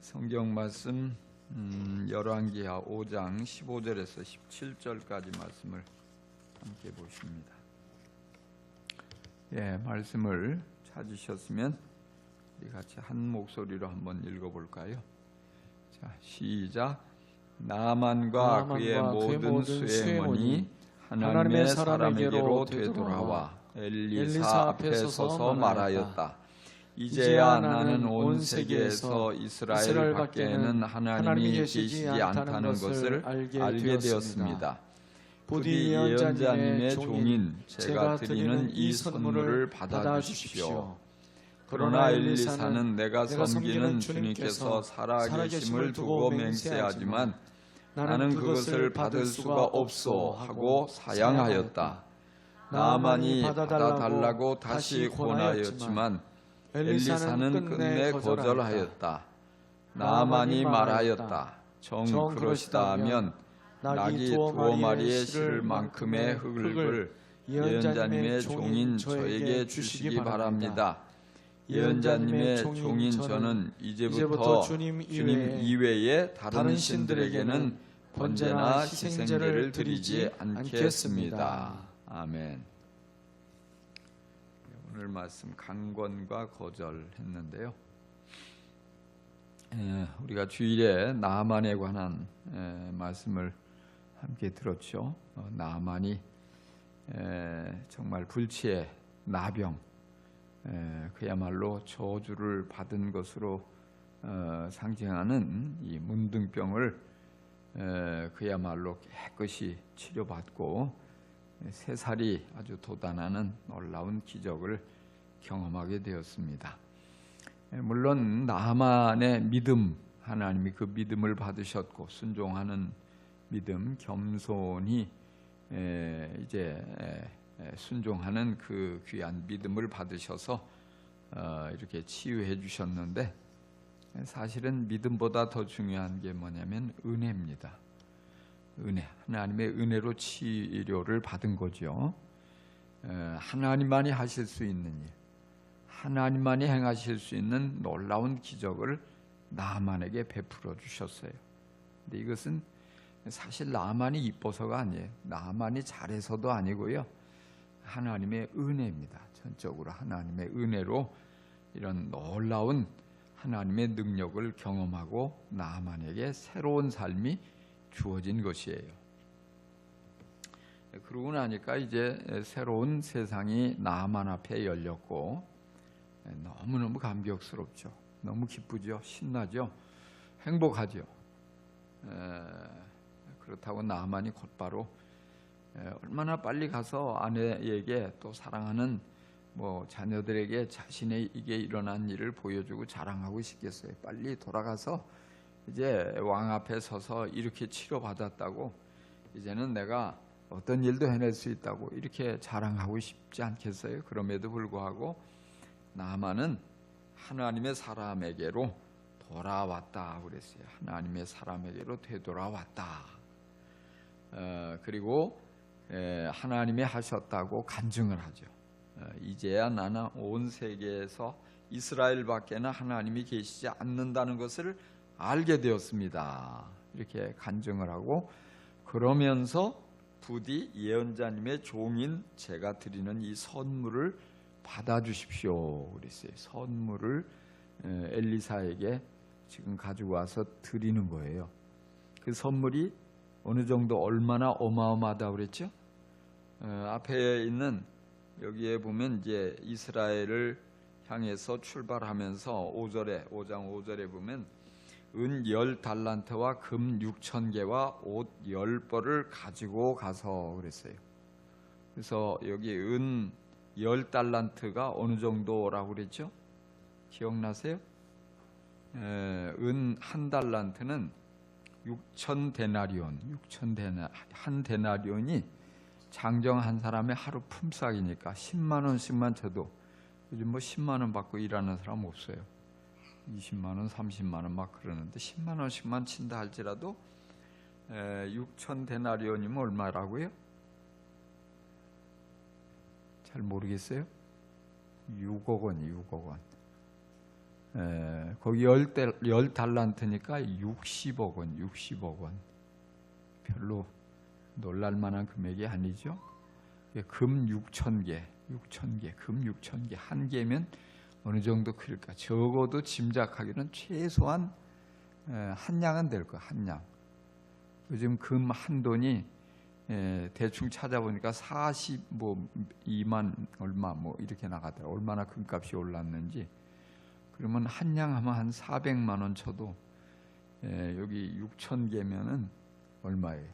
성경 말씀 열왕기하 5장 15절에서 17절까지 말씀을 함께 보십니다. 말씀을 찾으셨으면 우리 같이 한 목소리로 한번 읽어볼까요? 자, 시작. 나아만과 그의 모든 수해문이 하나님의 사람에게로 되돌아와 엘리사 앞에 서서 말하였다. 이제야 나는 온 세계에서 이스라엘 밖에는 하나님이 계시지 않다는 것을 알게 되었습니다. 부디 예언자님의 종인 제가 드리는 이 선물을 받아주십시오. 그러나 엘리사는 내가 섬기는 주님께서 살아계심을 두고 맹세하지만 나는 그것을 받을 수가 없소 하고 사양하였다. 나아만이 받아달라고 다시 권하였지만 엘리사는 끝내 거절하였다. 나아만이 말하였다. 정 그러시다 하면 낙이 2마리에 실을 만큼의 흙을 예언자님의 종인 저에게 주시기 바랍니다. 예언자님의 종인 저는 이제부터 주님 이외에 다른 신들에게는 번제나 희생제를 드리지 않겠습니다. 아멘. 오늘 말씀 강권과 거절 했는데요. 우리가 주일에 나아만에 관한 말씀을 함께 들었죠. 나아만이 정말 불치의 나병, 그야말로 저주를 받은 것으로 상징하는 이 문둥병을 그야말로 깨끗이 치료받고 세 살이 아주 돋아나는 놀라운 기적을 경험하게 되었습니다. 물론 나아만의 믿음, 하나님이 그 믿음을 받으셨고 순종하는 믿음, 겸손히 이제 순종하는 그 귀한 믿음을 받으셔서 이렇게 치유해 주셨는데, 사실은 믿음보다 더 중요한 게 뭐냐면 은혜입니다. 은혜, 하나님의 은혜로 치료를 받은 거죠. 하나님만이 하실 수 있는 일, 하나님만이 행하실 수 있는 놀라운 기적을 나아만에게 베풀어 주셨어요. 근데 이것은 사실 나아만이 이뻐서가 아니에요. 나아만이 잘해서도 아니고요. 하나님의 은혜입니다. 전적으로 하나님의 은혜로 이런 놀라운 하나님의 능력을 경험하고 나아만에게 새로운 삶이 주어진 것이에요. 그러고 나니까 이제 새로운 세상이 나아만 앞에 열렸고 너무너무 감격스럽죠. 너무 기쁘죠. 신나죠. 행복하죠. 그렇다고 나아만이 곧바로 얼마나 빨리 가서 아내에게 또 사랑하는 자녀들에게 자신에게 일어난 일을 보여주고 자랑하고 싶겠어요. 빨리 돌아가서 이제 왕 앞에 서서 이렇게 치료받았다고, 이제는 내가 어떤 일도 해낼 수 있다고 이렇게 자랑하고 싶지 않겠어요? 그럼에도 불구하고 나아만은 하나님의 사람에게로 돌아왔다 그랬어요. 하나님의 사람에게로 되돌아왔다. 그리고 하나님이 하셨다고 간증을 하죠. 이제야 나는 온 세계에서 이스라엘 밖에는 하나님이 계시지 않는다는 것을 알게 되었습니다. 이렇게 간증을 하고, 그러면서 부디 예언자님의 종인 제가 드리는 이 선물을 받아주십시오 그랬어요. 선물을 엘리사에게 지금 가지고 와서 드리는 거예요. 그 선물이 어느 정도 얼마나 어마어마하다고 그랬죠? 앞에 있는 여기에 보면 이제 이스라엘을 향해서 출발하면서 5장 5절에 보면 은 10달란트와 금 6,000개와 옷 10벌을 가지고 가서 그랬어요. 그래서 여기 은 10달란트가 어느 정도라고 그랬죠? 기억나세요? 은 한 달란트는 6,000데나리온, 한 데나리온이 장정 한 사람의 하루 품삯이니까 10만 원씩만 쳐도, 요즘 10만 원 받고 일하는 사람 없어요. 20만 원, 30만 원 막 그러는데 10만 원씩만 친다 할지라도 6,000데나리온이면 얼마라고요? 잘 모르겠어요? 6억 원. 거기 10달란트니까 60억 원, 60억 원. 별로 놀랄만한 금액이 아니죠. 금 6,000개, 금 6,000개. 한 개면 어느 정도 클까? 적어도 짐작하기는 최소한 한 양은 될 거야, 한 양. 요즘 금 한 돈이 대충 찾아보니까 42만 얼마 뭐 이렇게 나가더라고요. 얼마나 금값이 올랐는지. 그러면 한 양 하면 한 400만 원 쳐도 여기 6,000개면은 얼마예요?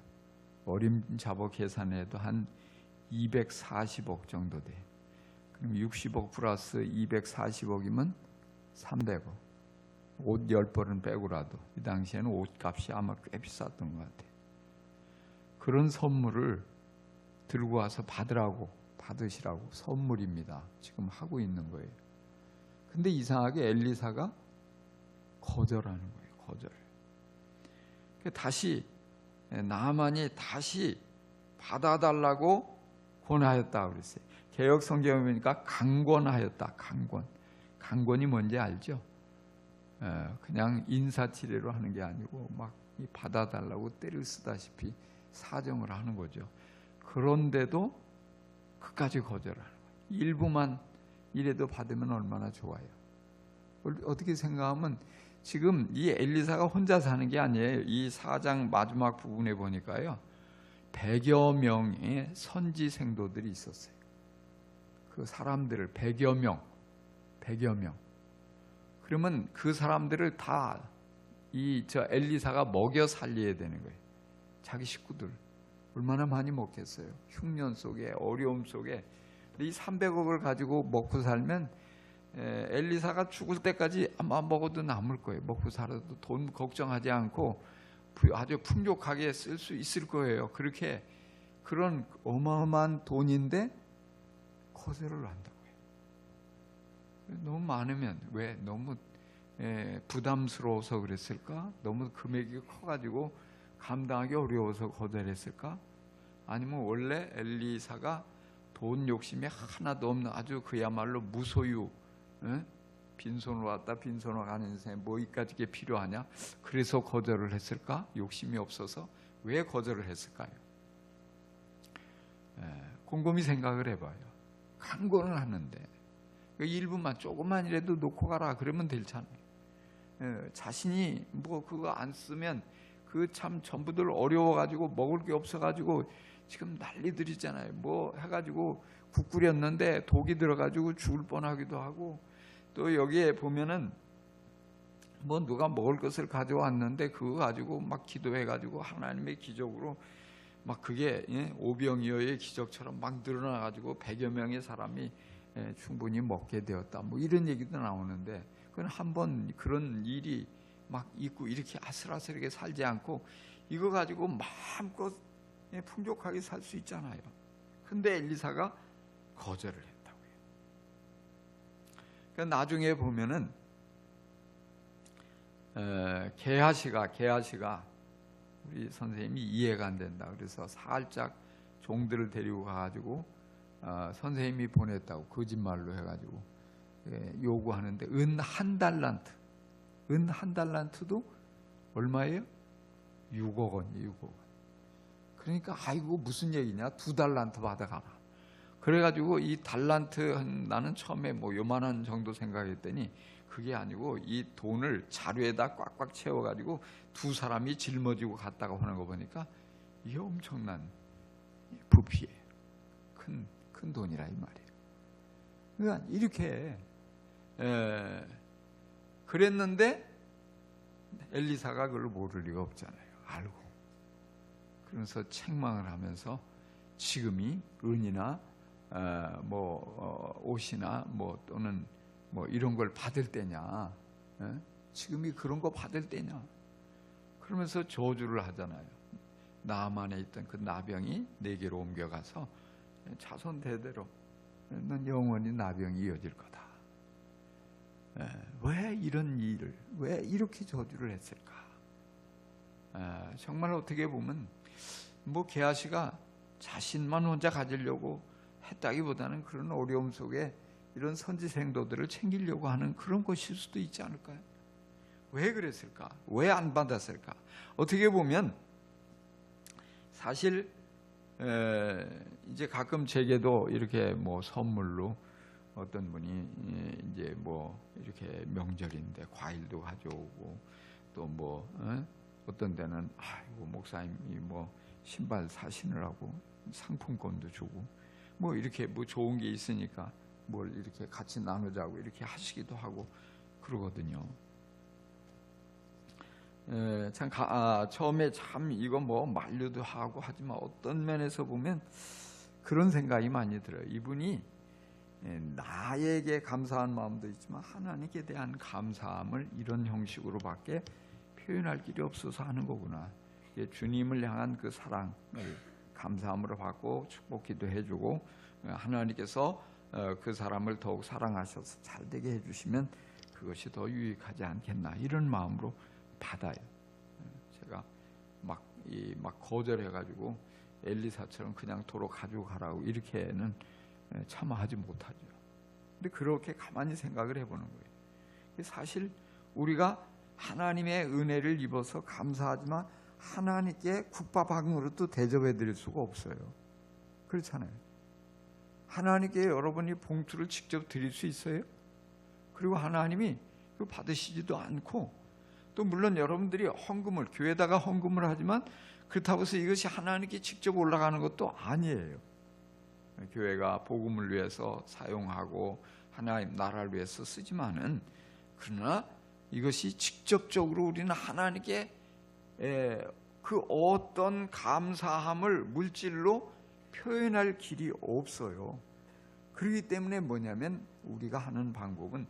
어림잡아 계산해도 한 240억 정도 돼. 그럼 60억 플러스 240억이면 300억. 옷 10벌은 빼고라도 이 당시에는 옷값이 아마 꽤 비쌌던 것 같아요. 그런 선물을 들고 와서 받으시라고 선물입니다. 지금 하고 있는 거예요. 근데 이상하게 엘리사가 거절하는 거예요. 거절. 다시 나아만이 다시 받아달라고 권하였다 그랬어요. 개역 성경에 보니까 강권하였다. 강권이 뭔지 알죠? 그냥 인사치레로 하는 게 아니고 막 받아달라고 때를 쓰다시피 사정을 하는 거죠. 그런데도 끝까지 거절하는 거예요. 일부만 이래도 받으면 얼마나 좋아요. 어떻게 생각하면 지금 이 엘리사가 혼자 사는 게 아니에요. 이 4장 마지막 부분에 보니까요, 100여 명의 선지 생도들이 있었어요. 그 사람들을 100여 명. 그러면 그 사람들을 다 엘리사가 먹여 살려야 되는 거예요. 자기 식구들 얼마나 많이 먹겠어요. 흉년 속에, 어려움 속에. 이 300억을 가지고 먹고 살면 엘리사가 죽을 때까지 아마 먹어도 남을 거예요. 먹고 살아도 돈 걱정하지 않고 아주 풍족하게 쓸 수 있을 거예요. 그렇게 그런 어마어마한 돈인데 거절을 한다고요. 너무 많으면 왜 너무 부담스러워서 그랬을까? 너무 금액이 커가지고 감당하기 어려워서 거절했을까? 아니면 원래 엘리사가 돈 욕심이 하나도 없는 아주 그야말로 무소유, 빈손으로 왔다 빈손으로 가는 인생 뭐 이까지 게 필요하냐? 그래서 거절을 했을까? 욕심이 없어서 왜 거절을 했을까요? 곰곰이 생각을 해봐요. 강권을 하는데 일부만 조금만이라도 놓고 가라 그러면 되잖아요. 자신이 뭐 그거 안 쓰면 그 참 전부들 어려워가지고 먹을 게 없어가지고 지금 난리들이잖아요. 뭐 해가지고 국 끓였는데 독이 들어가지고 죽을 뻔하기도 하고, 또 여기에 보면은 뭐 누가 먹을 것을 가져왔는데 그거 가지고 막 기도해가지고 하나님의 기적으로 막 그게 오병이어의 기적처럼 막 늘어나가지고 100여 명의 사람이 충분히 먹게 되었다. 뭐 이런 얘기도 나오는데, 그건 한번 그런 일이 막 있고 이렇게 아슬아슬하게 살지 않고 이거 가지고 마음껏 풍족하게 살 수 있잖아요. 근데 엘리사가 거절을 했다고요. 그러니까 나중에 보면은 게하시가 우리 선생님이 이해가 안 된다 그래서 살짝 종들을 데리고 가가지고 선생님이 보냈다고 거짓말로 해가지고 요구하는데 은 한 달란트도 얼마예요? 6억 원이에요. 6억 원. 그러니까 아이고 무슨 얘기냐, 2달란트 받아가라. 그래가지고 이 달란트 나는 처음에 뭐 요만한 정도 생각했더니 그게 아니고 이 돈을 자루에다 꽉꽉 채워가지고 두 사람이 짊어지고 갔다가 하는 거 보니까 이게 엄청난 부피예요. 큰 돈이라 이 말이에요. 그러니까 이렇게 그랬는데 엘리사가 그걸 모를 리가 없잖아요. 알고. 그래서 책망을 하면서 지금이 은이나 옷이나 뭐 또는 뭐 이런 걸 받을 때냐? 지금이 그런 거 받을 때냐? 그러면서 저주를 하잖아요. 나만에 있던 그 나병이 내게로 옮겨가서 자손 대대로 넌 영원히 나병이 이어질 거다. 왜 이런 일을, 왜 이렇게 저주를 했을까? 정말 어떻게 보면 뭐 게하시가 자신만 혼자 가지려고 했다기보다는 그런 어려움 속에 이런 선지 생도들을 챙기려고 하는 그런 것일 수도 있지 않을까요? 왜 그랬을까? 왜 안 받았을까? 어떻게 보면 사실 이제 가끔 제게도 이렇게 뭐 선물로 어떤 분이 이제 뭐 이렇게 명절인데 과일도 가져오고 또 뭐 어떤 데는 아이고 목사님이 뭐 신발 사시느라고 상품권도 주고 뭐 이렇게 뭐 좋은 게 있으니까 뭘 이렇게 같이 나누자고 이렇게 하시기도 하고 그러거든요. 참 처음에 참 이거 뭐 만류도 하고 하지만 어떤 면에서 보면 그런 생각이 많이 들어요. 이분이 나에게 감사한 마음도 있지만 하나님께 대한 감사함을 이런 형식으로밖에 표현할 길이 없어서 하는 거구나. 주님을 향한 그 사랑을 감사함으로 받고 축복 기도해주고 하나님께서 그 사람을 더욱 사랑하셔서 잘되게 해주시면 그것이 더 유익하지 않겠나 이런 마음으로 받아요. 제가 막 거절해가지고 엘리사처럼 그냥 도로 가지고 가라고 이렇게는 차마 하지 못하죠. 근데 그렇게 가만히 생각을 해보는 거예요. 사실 우리가 하나님의 은혜를 입어서 감사하지만 하나님께 국밥학으로도 대접해 드릴 수가 없어요. 그렇잖아요. 하나님께 여러분이 봉투를 직접 드릴 수 있어요? 그리고 하나님이 그거 받으시지도 않고 또 물론 여러분들이 헌금을 교회에다가 헌금을 하지만 그렇다고 해서 이것이 하나님께 직접 올라가는 것도 아니에요. 교회가 복음을 위해서 사용하고 하나님 나라를 위해서 쓰지만은 그러나 이것이 직접적으로 우리는 하나님께 그 어떤 감사함을 물질로 표현할 길이 없어요. 그렇기 때문에 뭐냐면 우리가 하는 방법은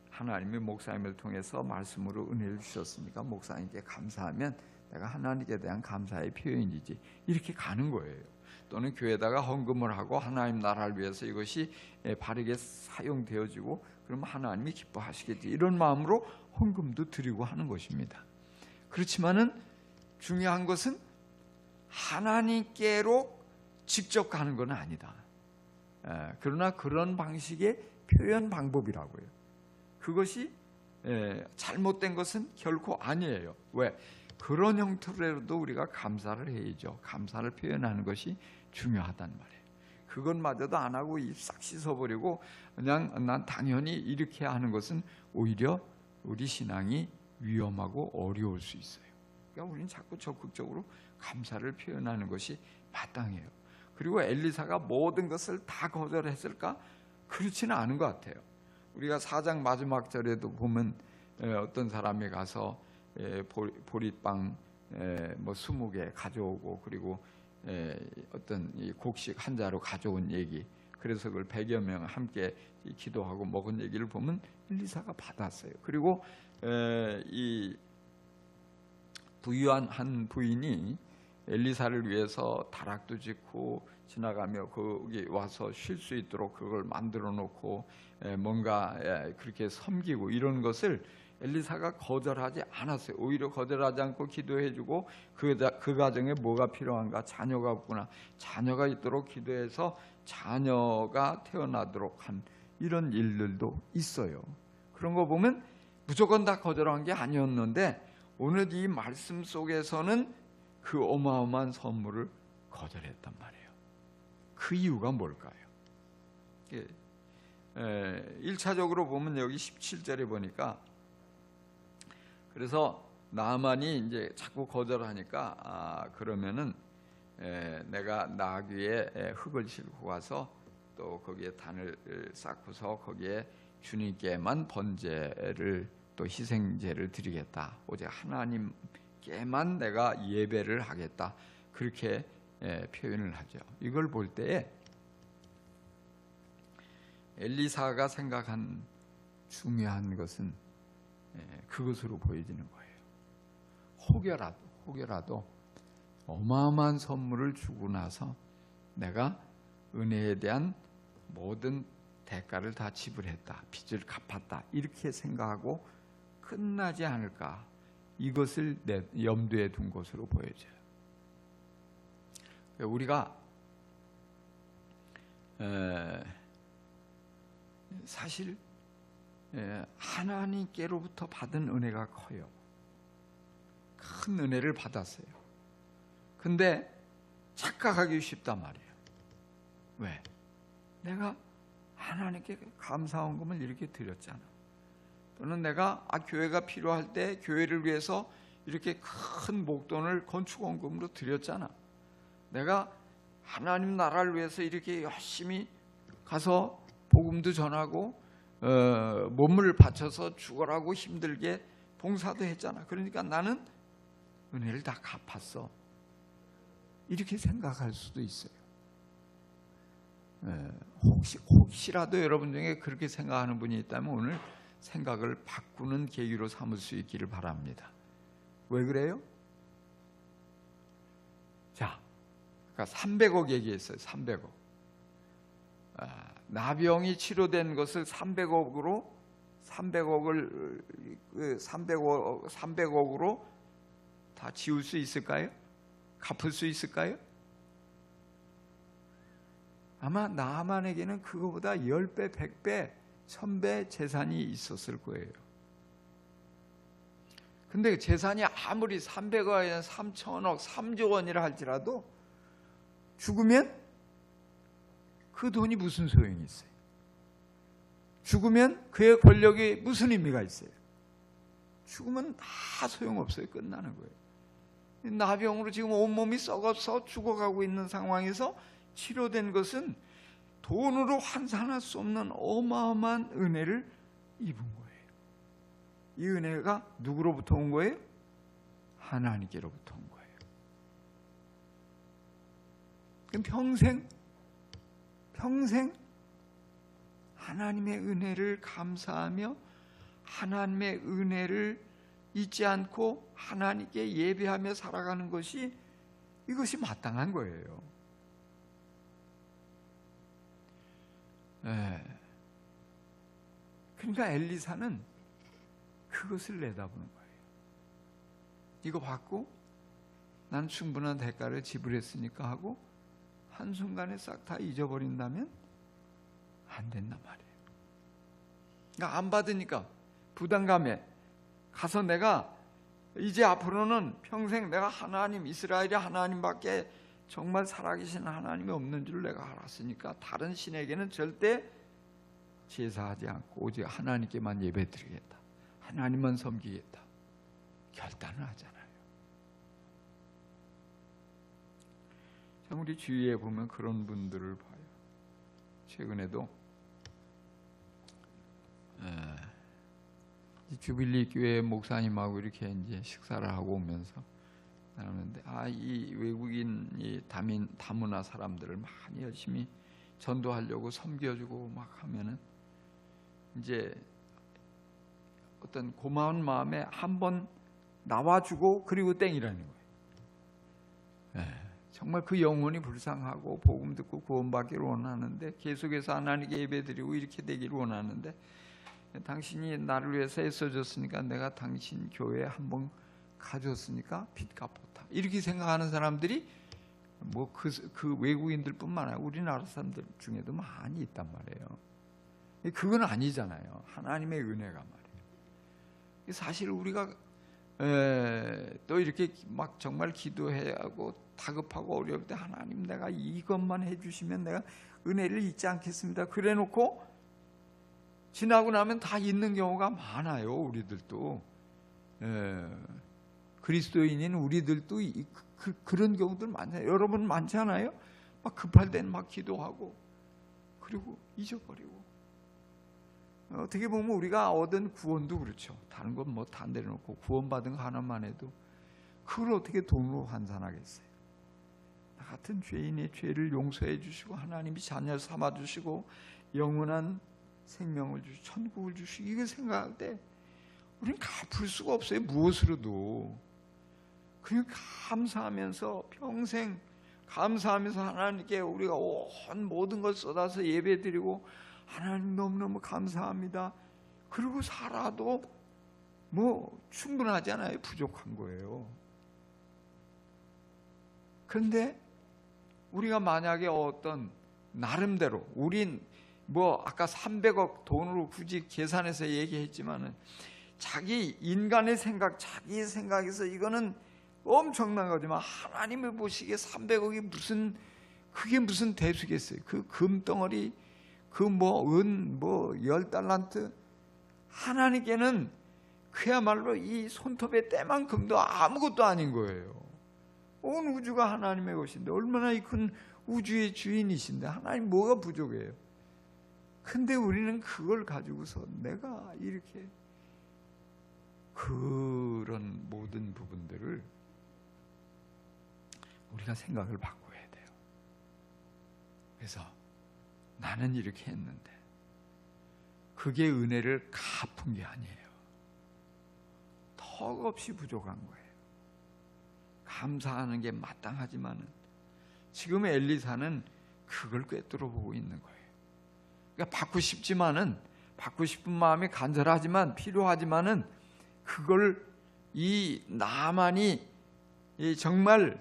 하나님이 목사님을 통해서 말씀으로 은혜를 주셨으니까 목사님께 감사하면 내가 하나님께 대한 감사의 표현이지 이렇게 가는 거예요. 또는 교회에다가 헌금을 하고 하나님 나라를 위해서 이것이 바르게 사용되어지고 그러면 하나님이 기뻐하시겠지 이런 마음으로 헌금도 드리고 하는 것입니다. 그렇지만은 중요한 것은 하나님께로 직접 가는 건 아니다. 그러나 그런 방식의 표현 방법이라고요. 그것이 잘못된 것은 결코 아니에요. 왜? 그런 형태로도 우리가 감사를 해야죠. 감사를 표현하는 것이 중요하단 말이에요. 그것마저도 안 하고 입 싹 씻어버리고 그냥 난 당연히 이렇게 하는 것은 오히려 우리 신앙이 위험하고 어려울 수 있어요. 그러니까 우리는 자꾸 적극적으로 감사를 표현하는 것이 마땅해요. 그리고 엘리사가 모든 것을 다 거절했을까? 그렇지는 않은 것 같아요. 우리가 4장 마지막 절에도 보면 어떤 사람이 가서 보릿빵 뭐 20개 가져오고 그리고 어떤 이 곡식 한 자루 가져온 얘기, 그래서 그걸 100여 명 함께 기도하고 먹은 얘기를 보면 엘리사가 받았어요. 그리고 이 부유한 한 부인이 엘리사를 위해서 다락도 짓고 지나가며 거기 와서 쉴 수 있도록 그걸 만들어 놓고 뭔가 그렇게 섬기고 이런 것을 엘리사가 거절하지 않았어요. 오히려 거절하지 않고 기도해주고 그 가정에 뭐가 필요한가, 자녀가 없구나, 자녀가 있도록 기도해서 자녀가 태어나도록 한 이런 일들도 있어요. 그런 거 보면 무조건 다 거절한 게 아니었는데 오늘 이 말씀 속에서는 그 어마어마한 선물을 거절했단 말이에요. 그 이유가 뭘까요? 1차적으로 보면 여기 17절에 보니까 그래서 나만이 이제 자꾸 거절하니까 그러면은 내가 나귀에 흙을 싣고 가서 또 거기에 단을 쌓고서 거기에 주님께만 번제를 또 희생제를 드리겠다. 오직 하나님께만 내가 예배를 하겠다. 그렇게 표현을 하죠. 이걸 볼 때에 엘리사가 생각한 중요한 것은 그것으로 보여지는 거예요. 혹여라도 어마어마한 선물을 주고 나서 내가 은혜에 대한 모든 대가를 다 지불했다, 빚을 갚았다 이렇게 생각하고 끝나지 않을까, 이것을 내 염두에 둔 것으로 보여져요. 우리가 사실 하나님께로부터 받은 은혜가 커요. 큰 은혜를 받았어요. 근데 착각하기 쉽단 말이에요. 왜? 내가 하나님께 감사원금을 이렇게 드렸잖아. 또는 내가 교회가 필요할 때 교회를 위해서 이렇게 큰 목돈을 건축원금으로 드렸잖아. 내가 하나님 나라를 위해서 이렇게 열심히 가서 복음도 전하고 몸을 바쳐서 죽어라고 힘들게 봉사도 했잖아. 그러니까 나는 은혜를 다 갚았어. 이렇게 생각할 수도 있어요. 혹시라도 여러분 중에 그렇게 생각하는 분이 있다면 오늘 생각을 바꾸는 계기로 삼을 수 있기를 바랍니다. 왜 그래요? 자, 그러니까 300억 얘기했어요. 300억. 나병이 치료된 것을 300억으로 다 지울 수 있을까요? 갚을 수 있을까요? 아마 나만에게는 그거보다 10배, 100배, 1000배 재산이 있었을 거예요. 근데 재산이 아무리 300억, 3천억, 3조 원이라 할지라도 죽으면 그 돈이 무슨 소용이 있어요? 죽으면 그의 권력이 무슨 의미가 있어요? 죽으면 다 소용없어요. 끝나는 거예요. 나병으로 지금 온몸이 썩어서 죽어가고 있는 상황에서 치료된 것은 돈으로 환산할 수 없는 어마어마한 은혜를 입은 거예요. 이 은혜가 누구로부터 온 거예요? 하나님께로부터 온 거예요. 그럼 평생 하나님의 은혜를 감사하며 하나님의 은혜를 잊지 않고 하나님께 예배하며 살아가는 것이 이것이 마땅한 거예요. 그러니까 엘리사는 그것을 내다보는 거예요. 이거 받고 난 충분한 대가를 지불했으니까 하고 한순간에 싹 다 잊어버린다면 안 된단 말이에요. 그러니까 안 받으니까 부담감에 가서 내가 이제 앞으로는 평생 내가 하나님, 이스라엘의 하나님밖에 정말 살아계신 하나님이 없는 줄 내가 알았으니까 다른 신에게는 절대 제사하지 않고 오직 하나님께만 예배드리겠다, 하나님만 섬기겠다 결단을 하잖아요. 참 우리 주위에 보면 그런 분들을 봐요. 최근에도 주빌리 교회 목사님하고 이렇게 이제 식사를 하고 오면서 나누는데 이 외국인 이 다문화 사람들을 많이 열심히 전도하려고 섬겨주고 막 하면은 이제 어떤 고마운 마음에 한번 나와주고 그리고 땡이라는 거예요. 정말 그 영혼이 불쌍하고 복음 듣고 구원받기를 원하는데 계속해서 하나님께 예배드리고 이렇게 되기를 원하는데 당신이 나를 위해서 애써줬으니까 내가 당신 교회에 한번 가줬으니까 빚 갚았다 이렇게 생각하는 사람들이 뭐 그 외국인들뿐만 아니라 우리나라 사람들 중에도 많이 있단 말이에요. 그건 아니잖아요. 하나님의 은혜가 말이에요. 사실 우리가 또 이렇게 막 정말 기도해야 하고 다급하고 어려울 때 하나님 내가 이것만 해주시면 내가 은혜를 잊지 않겠습니다 그래놓고 지나고 나면 다 잊는 경우가 많아요. 우리들도 그리스도인인 우리들도 그런 경우들 많아요. 여러분 많지 않아요? 막 급할 때는 막 기도하고 그리고 잊어버리고. 어떻게 보면 우리가 얻은 구원도 그렇죠. 다른 건 뭐 다 내려놓고 구원받은 거 하나만 해도 그걸 어떻게 돈으로 환산하겠어요? 나 같은 죄인의 죄를 용서해 주시고 하나님이 자녀 삼아 주시고 영원한 생명을 주시고 천국을 주시고 이걸 생각할 때 우리는 갚을 수가 없어요. 무엇으로도. 그냥 감사하면서 평생 감사하면서 하나님께 우리가 온 모든 걸 쏟아서 예배드리고 하나님 너무너무 감사합니다. 그리고 살아도 뭐 충분하지 않아요. 부족한 거예요. 그런데 우리가 만약에 어떤 나름대로 우린 뭐 아까 300억 돈으로 굳이 계산해서 얘기했지만은 자기 인간의 생각, 자기 생각에서 이거는 엄청난 거지만 하나님이 보시기에 300억이 그게 무슨 대수겠어요. 그 금덩어리, 그 은 10달란트, 하나님께는 그야말로 이 손톱의 때만큼도 아무것도 아닌 거예요. 온 우주가 하나님의 것인데, 얼마나 이 큰 우주의 주인이신데 하나님 뭐가 부족해요? 근데 우리는 그걸 가지고서 내가 이렇게 그런 모든 부분들을 우리가 생각을 바꿔야 돼요. 그래서 나는 이렇게 했는데 그게 은혜를 갚은 게 아니에요. 턱없이 부족한 거예요. 감사하는 게 마땅하지만은 지금 엘리사는 그걸 꿰뚫어 보고 있는 거예요. 그러니까 받고 싶은 마음이 간절하지만 필요하지만은 그걸 이 나만이 정말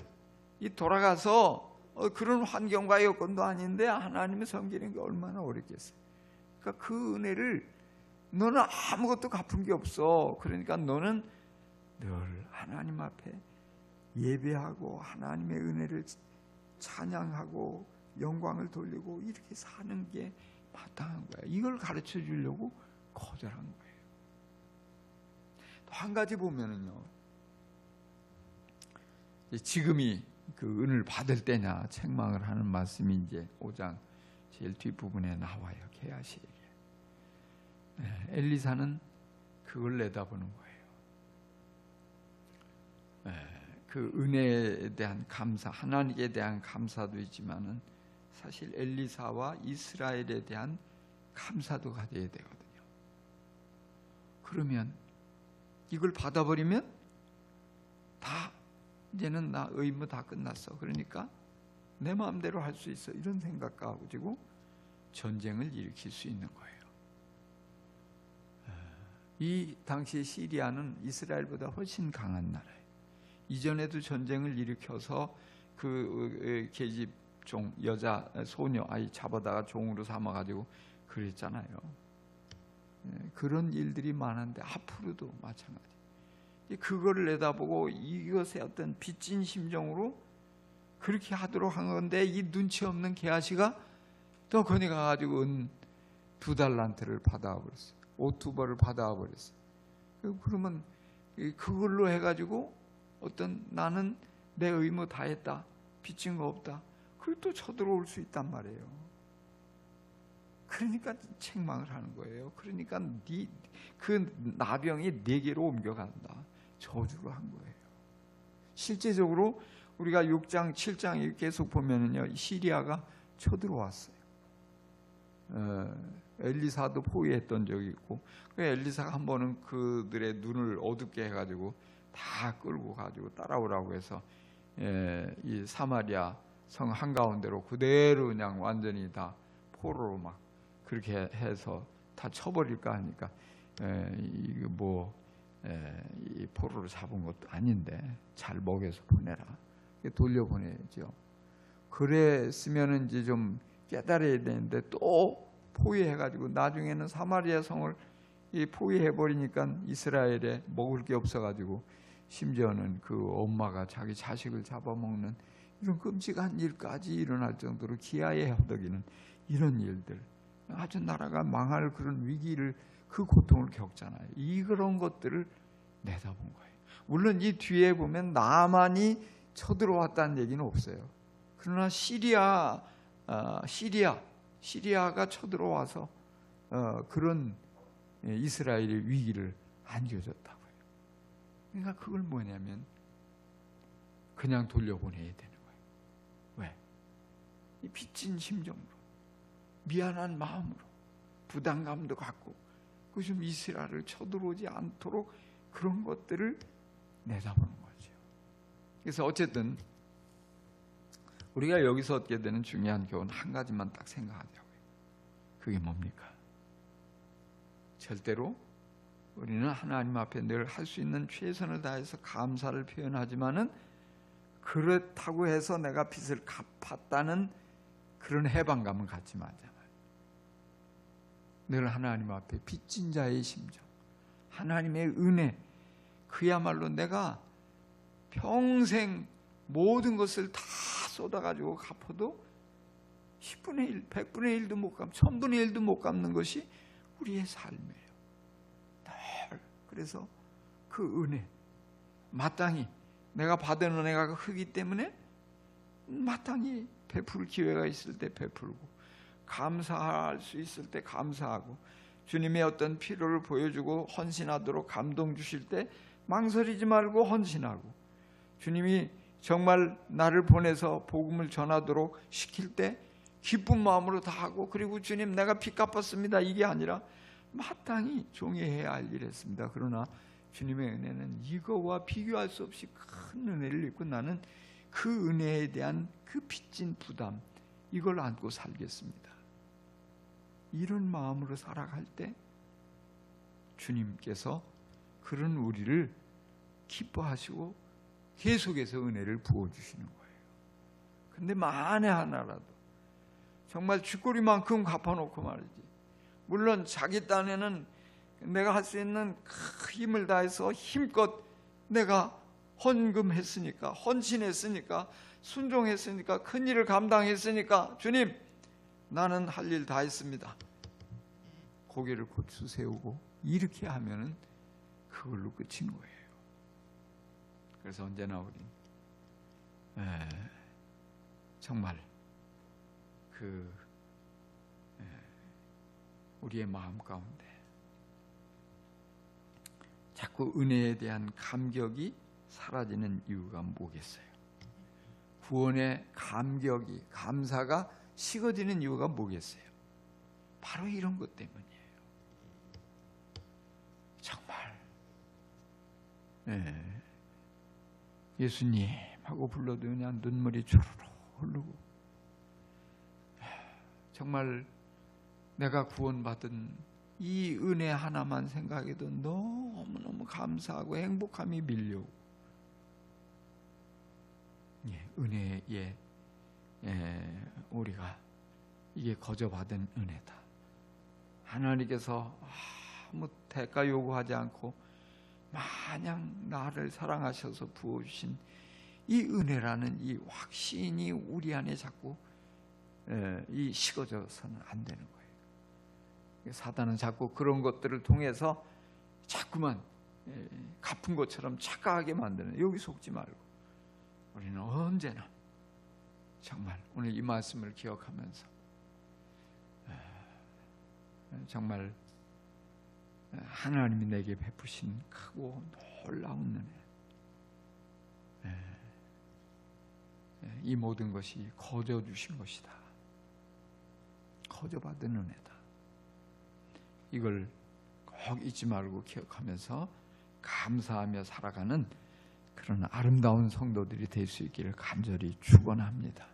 돌아가서 그런 환경과 여건도 아닌데 하나님을 섬기는 게 얼마나 어렵겠어요. 그러니까 그 은혜를 너는 아무것도 갚은 게 없어. 그러니까 너는 늘 하나님 앞에 예배하고 하나님의 은혜를 찬양하고 영광을 돌리고 이렇게 사는 게 마땅한 거야. 이걸 가르쳐 주려고 거절한 거예요. 또 한 가지 보면은요, 지금이 그 은을 받을 때냐 책망을 하는 말씀이 이제 5장 제일 뒷부분에 나와요. 게하시에게. 엘리사는 그걸 내다보는 거예요. 그 은혜에 대한 감사, 하나님에 대한 감사도 있지만은 사실 엘리사와 이스라엘에 대한 감사도 가져야 되거든요. 그러면 이걸 받아버리면 다 이제는 나 의무 다 끝났어. 그러니까 내 마음대로 할 수 있어. 이런 생각 가지고 전쟁을 일으킬 수 있는 거예요. 이 당시 시리아는 이스라엘보다 훨씬 강한 나라예요. 이전에도 전쟁을 일으켜서 그 계집 종, 여자 소녀 아이 잡아다가 종으로 삼아가지고 그랬잖아요. 그런 일들이 많은데 앞으로도 마찬가지. 그거를 내다보고 이것의 어떤 빚진 심정으로 그렇게 하도록 한 건데, 이 눈치 없는 게하시가 또 거기 가가지고 은 2달란트를 받아와 버렸어요. 옷 2벌을 받아와 버렸어요. 그러면 그걸로 해가지고 어떤 나는 내 의무 다 했다, 빚진 거 없다, 그리고 또 쳐들어올 수 있단 말이에요. 그러니까 책망을 하는 거예요. 그러니까 그 나병이 네게로 옮겨간다, 저주를 한 거예요. 실제적으로 우리가 6장 7장 계속 보면은요, 시리아가 쳐들어왔어요. 엘리사도 포위했던 적이 있고, 엘리사가 한 번은 그들의 눈을 어둡게 해가지고 다 끌고 가지고 따라오라고 해서 이 사마리아 성 한가운데로 그대로 그냥 완전히 다 포로로 막 그렇게 해서 다 쳐버릴까 하니까 이 포로를 잡은 것도 아닌데 잘 먹여서 보내라, 돌려보내죠. 그랬으면 이제 좀 깨달아야 되는데 또 포위해가지고 나중에는 사마리아 성을 포위해버리니까 이스라엘에 먹을 게 없어가지고 심지어는 그 엄마가 자기 자식을 잡아먹는 이런 끔찍한 일까지 일어날 정도로 기아에 허덕이는 이런 일들, 아주 나라가 망할 그런 위기를, 그 고통을 겪잖아요. 그런 것들을 내다본 거예요. 물론 이 뒤에 보면 나만이 쳐들어왔다는 얘기는 없어요. 그러나 시리아가 쳐들어와서 그런 이스라엘의 위기를 안겨줬다고요. 그러니까 그걸 뭐냐면 그냥 돌려보내야 되는 거예요. 왜? 이 빚진 심정으로, 미안한 마음으로, 부담감도 갖고, 그 좀 이스라엘을 쳐들어오지 않도록 그런 것들을 내다보는 거죠. 그래서 어쨌든 우리가 여기서 얻게 되는 중요한 교훈 한 가지만 딱 생각하자고요. 그게 뭡니까? 절대로 우리는 하나님 앞에 늘 할 수 있는 최선을 다해서 감사를 표현하지만은 그렇다고 해서 내가 빚을 갚았다는 그런 해방감을 갖지 말자. 늘 하나님 앞에 빚진 자의 심정, 하나님의 은혜, 그야말로 내가 평생 모든 것을 다 쏟아가지고 갚아도 10분의 1, 100분의 1도 못 갚, 1000분의 1도 못 갚는 것이 우리의 삶이에요. 늘 그래서 그 은혜, 마땅히 내가 받은 은혜가 크기 때문에 마땅히 베풀 기회가 있을 때 베풀고, 감사할 수 있을 때 감사하고, 주님의 어떤 필요를 보여주고 헌신하도록 감동 주실 때 망설이지 말고 헌신하고, 주님이 정말 나를 보내서 복음을 전하도록 시킬 때 기쁜 마음으로 다 하고, 그리고 주님 내가 빚 갚았습니다 이게 아니라 마땅히 종이 해야 할 일했습니다. 그러나 주님의 은혜는 이거와 비교할 수 없이 큰 은혜를 입고 나는 그 은혜에 대한 그 빚진 부담, 이걸 안고 살겠습니다. 이런 마음으로 살아갈 때 주님께서 그런 우리를 기뻐하시고 계속해서 은혜를 부어주시는 거예요. 근데 만에 하나라도 정말 쥐꼬리만큼 갚아놓고 말이지, 물론 자기 딴에는 내가 할 수 있는 그 힘을 다해서 힘껏 내가 헌금했으니까, 헌신했으니까, 순종했으니까, 큰 일을 감당했으니까 주님 나는 할 일 다 했습니다, 고개를 고추 세우고 이렇게 하면은 그걸로 끝인 거예요. 그래서 언제나 우리 정말 우리의 마음 가운데 자꾸 은혜에 대한 감격이 사라지는 이유가 뭐겠어요? 구원의 감격이, 감사가 식어지는 이유가 뭐겠어요? 바로 이런 것 때문이에요. 정말 예수님 하고 불러도 그냥 눈물이 주르르 흐르고, 정말 내가 구원받은 이 은혜 하나만 생각해도 너무너무 감사하고 행복함이 밀려오고, 은혜에 우리가 이게 거저받은 은혜다. 하나님께서 아무 대가 요구하지 않고 마냥 나를 사랑하셔서 부어주신 이 은혜라는 이 확신이 우리 안에 자꾸 이 식어져서는 안 되는 거예요. 사단은 자꾸 그런 것들을 통해서 자꾸만 갚은 것처럼 착각하게 만드는, 여기 속지 말고 우리는 언제나 정말 오늘 이 말씀을 기억하면서 정말 하나님이 내게 베푸신 크고 놀라운 은혜, 이 모든 것이 거저 주신 것이다, 거저 받은 은혜다. 이걸 꼭 잊지 말고 기억하면서 감사하며 살아가는 그런 아름다운 성도들이 될 수 있기를 간절히 축원합니다.